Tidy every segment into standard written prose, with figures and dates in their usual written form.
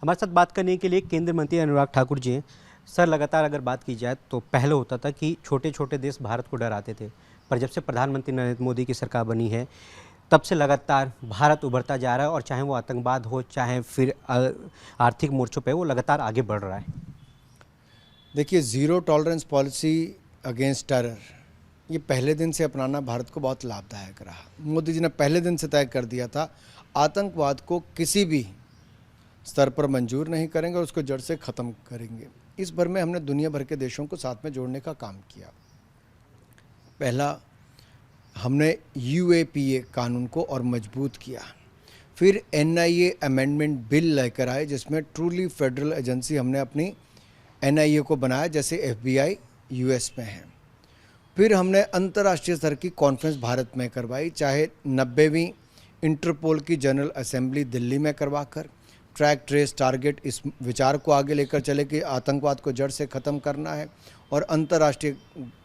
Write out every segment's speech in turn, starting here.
हमारे साथ बात करने के लिए केंद्रीय मंत्री अनुराग ठाकुर जी हैं। सर, लगातार अगर बात की जाए तो पहले होता था कि छोटे छोटे देश भारत को डराते थे, पर जब से प्रधानमंत्री नरेंद्र मोदी की सरकार बनी है तब से लगातार भारत उभरता जा रहा है और चाहे वो आतंकवाद हो, चाहे फिर आर्थिक मोर्चों पे वो लगातार आगे बढ़ रहा है। देखिए, zero tolerance policy against terror ये पहले दिन से अपनाना भारत को बहुत लाभदायक रहा। मोदी जी ने पहले दिन से तय कर दिया था आतंकवाद को किसी भी स्तर पर मंजूर नहीं करेंगे और उसको जड़ से ख़त्म करेंगे। इस भर में हमने दुनिया भर के देशों को साथ में जोड़ने का काम किया। पहला, हमने यूएपीए कानून को और मजबूत किया। फिर एनआईए अमेंडमेंट बिल लेकर आए जिसमें ट्रूली फेडरल एजेंसी हमने अपनी एनआईए को बनाया, जैसे एफबीआई यूएस में है। फिर हमने अंतर्राष्ट्रीय स्तर की कॉन्फ्रेंस भारत में करवाई, चाहे 90वीं इंटरपोल की जनरल असेंबली दिल्ली में करवाकर ट्रैक ट्रेस टारगेट इस विचार को आगे लेकर चले कि आतंकवाद को जड़ से ख़त्म करना है, और अंतर्राष्ट्रीय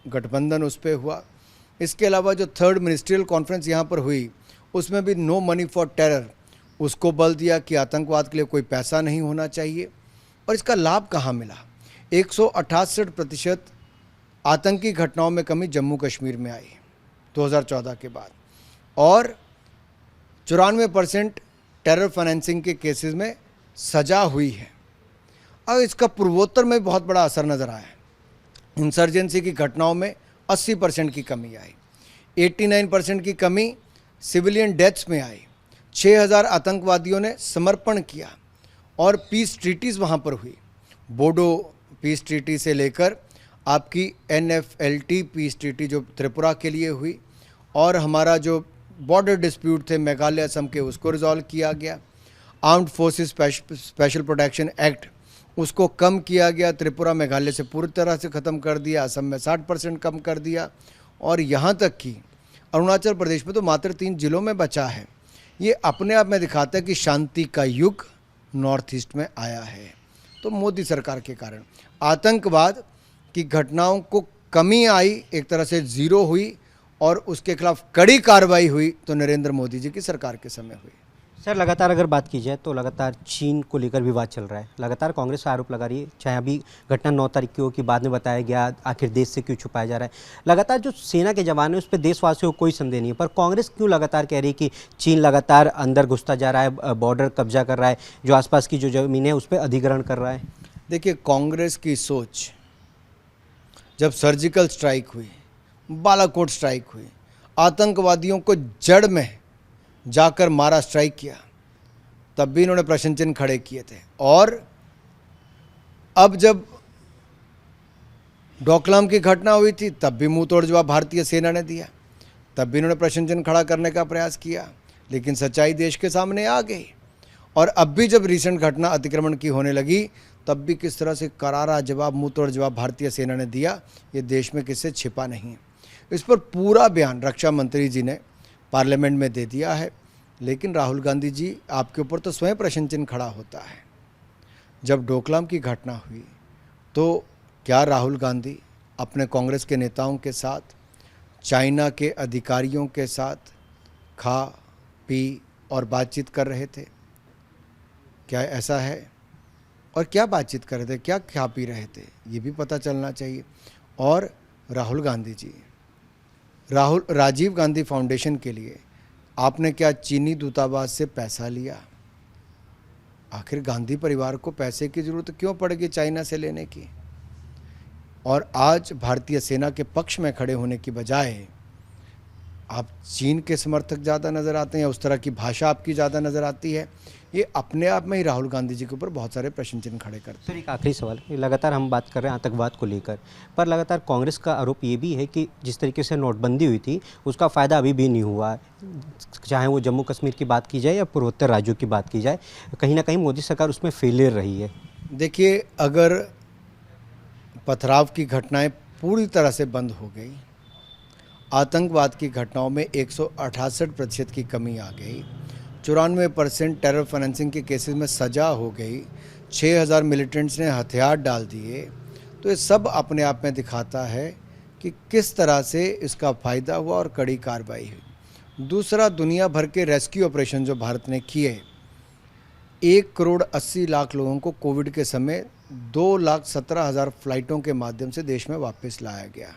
गठबंधन उस पर हुआ। इसके अलावा जो थर्ड मिनिस्ट्रियल कॉन्फ्रेंस यहाँ पर हुई उसमें भी नो मनी फॉर टेरर, उसको बल दिया कि आतंकवाद के लिए कोई पैसा नहीं होना चाहिए। और इसका लाभ कहाँ मिला? 168% आतंकी घटनाओं में कमी जम्मू कश्मीर में आई 2014 के बाद, और 94% टेरर फाइनेंसिंग के केसेस में सजा हुई है। अब इसका पूर्वोत्तर में बहुत बड़ा असर नज़र आया है। इंसर्जेंसी की घटनाओं में 80% की कमी आई, 89% की कमी सिविलियन डेथ्स में आई, 6000 आतंकवादियों ने समर्पण किया, और पीस ट्रीटीज़ वहाँ पर हुई। बोडो पीस ट्रीटी से लेकर आपकी NFLT पीस ट्रीटी जो त्रिपुरा के लिए हुई, और हमारा जो बॉर्डर डिस्प्यूट थे मेघालय असम के, उसको रिजॉल्व किया गया। Armed forces special protection act उसको कम किया गया, त्रिपुरा मेघालय से पूरी तरह से ख़त्म कर दिया, असम में 60% कम कर दिया, और यहाँ तक कि अरुणाचल प्रदेश में तो मात्र 3 जिलों में बचा है। ये अपने आप में दिखाता है कि शांति का युग नॉर्थ ईस्ट में आया है। तो मोदी सरकार के कारण आतंकवाद की घटनाओं को कमी आई, एक तरह से ज़ीरो हुई, और उसके खिलाफ कड़ी कार्रवाई हुई तो नरेंद्र मोदी जी की सरकार के समय हुई। सर, लगातार अगर बात की जाए तो लगातार चीन को लेकर विवाद चल रहा है। लगातार कांग्रेस आरोप लगा रही है, चाहे अभी घटना 9 तारीख की हो कि बाद में बताया गया, आखिर देश से क्यों छुपाया जा रहा है। लगातार जो सेना के जवान है उस पर देशवासियों को कोई संदेह नहीं है, पर कांग्रेस क्यों लगातार कह रही है कि चीन लगातार अंदर घुसता जा रहा है, बॉर्डर कब्जा कर रहा है, जो आसपास की जो ज़मीन है उस पर अधिग्रहण कर रहा है। देखिए, कांग्रेस की सोच, जब सर्जिकल स्ट्राइक हुई, बालाकोट स्ट्राइक हुई, आतंकवादियों को जड़ में जाकर मारा, स्ट्राइक किया, तब भी इन्होंने प्रश्न चिन्ह खड़े किए थे। और अब जब डोकलाम की घटना हुई थी तब भी मुंह तोड़ जवाब भारतीय सेना ने दिया, तब भी इन्होंने प्रश्न चिन्ह खड़ा करने का प्रयास किया, लेकिन सच्चाई देश के सामने आ गई। और अब भी जब रिसेंट घटना अतिक्रमण की होने लगी तब भी किस तरह से करारा जवाब, मुंह तोड़ जवाब भारतीय सेना ने दिया, ये देश में किससे छिपा नहीं है। इस पर पूरा बयान रक्षा मंत्री जी ने पार्लियामेंट में दे दिया है। लेकिन राहुल गांधी जी, आपके ऊपर तो स्वयं प्रश्न चिन्ह खड़ा होता है। जब डोकलाम की घटना हुई तो क्या राहुल गांधी अपने कांग्रेस के नेताओं के साथ, चाइना के अधिकारियों के साथ खा पी और बातचीत कर रहे थे? क्या ऐसा है? और क्या बातचीत कर रहे थे, क्या खा पी रहे थे, ये भी पता चलना चाहिए। और राहुल गांधी जी, राजीव गांधी फाउंडेशन के लिए आपने क्या चीनी दूतावास से पैसा लिया? आखिर गांधी परिवार को पैसे की ज़रूरत क्यों पड़ेगी चाइना से लेने की? और आज भारतीय सेना के पक्ष में खड़े होने की बजाय आप चीन के समर्थक ज़्यादा नज़र आते हैं, या उस तरह की भाषा आपकी ज़्यादा नज़र आती है। ये अपने आप में ही राहुल गांधी जी के ऊपर बहुत सारे प्रश्न चिन्ह खड़े करते हैं। सर, एक आखिरी सवाल, लगातार हम बात कर रहे हैं आतंकवाद को लेकर, पर लगातार कांग्रेस का आरोप ये भी है कि जिस तरीके से नोटबंदी हुई थी उसका फ़ायदा अभी भी नहीं हुआ, चाहे वो जम्मू कश्मीर की बात की जाए या पूर्वोत्तर राज्यों की बात की जाए, कहीं ना कहीं मोदी सरकार उसमें फेलियर रही है। देखिए, अगर पथराव की घटनाएं पूरी तरह से बंद हो गई, आतंकवाद की घटनाओं में 168% की कमी आ गई, 94% टेरर फाइनेंसिंग के केसेस में सजा हो गई, 6000 मिलिटेंट्स ने हथियार डाल दिए, तो ये सब अपने आप में दिखाता है कि किस तरह से इसका फ़ायदा हुआ और कड़ी कार्रवाई हुई। दूसरा, दुनिया भर के रेस्क्यू ऑपरेशन जो भारत ने किए, 1,80,00,000 लोगों को कोविड के समय 2,17,000 फ्लाइटों के माध्यम से देश में वापस लाया गया।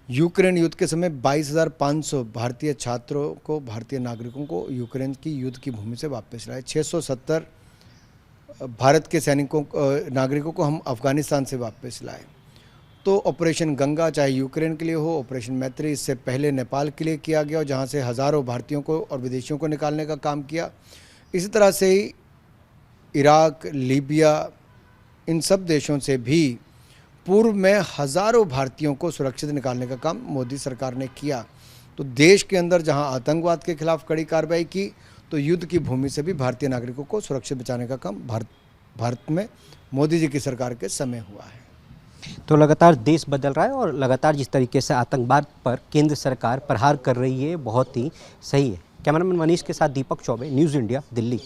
यूक्रेन युद्ध के समय 22,500 भारतीय छात्रों को, भारतीय नागरिकों को यूक्रेन की युद्ध की भूमि से वापस लाए। 670 भारत के सैनिकों नागरिकों को हम अफगानिस्तान से वापस लाए। तो ऑपरेशन गंगा चाहे यूक्रेन के लिए हो, ऑपरेशन मैत्री इससे पहले नेपाल के लिए किया गया, जहाँ से हज़ारों भारतीयों को और विदेशियों को निकालने का काम किया। इसी तरह से ही इराक, लीबिया, इन सब देशों से भी पूर्व में हज़ारों भारतीयों को सुरक्षित निकालने का काम मोदी सरकार ने किया। तो देश के अंदर जहां आतंकवाद के खिलाफ कड़ी कार्रवाई की, तो युद्ध की भूमि से भी भारतीय नागरिकों को सुरक्षित बचाने का काम भारत में मोदी जी की सरकार के समय हुआ है। तो लगातार देश बदल रहा है और लगातार जिस तरीके से आतंकवाद पर केंद्र सरकार प्रहार कर रही है बहुत ही सही है। कैमरामैन मनीष के साथ दीपक चौबे, न्यूज़ इंडिया, दिल्ली।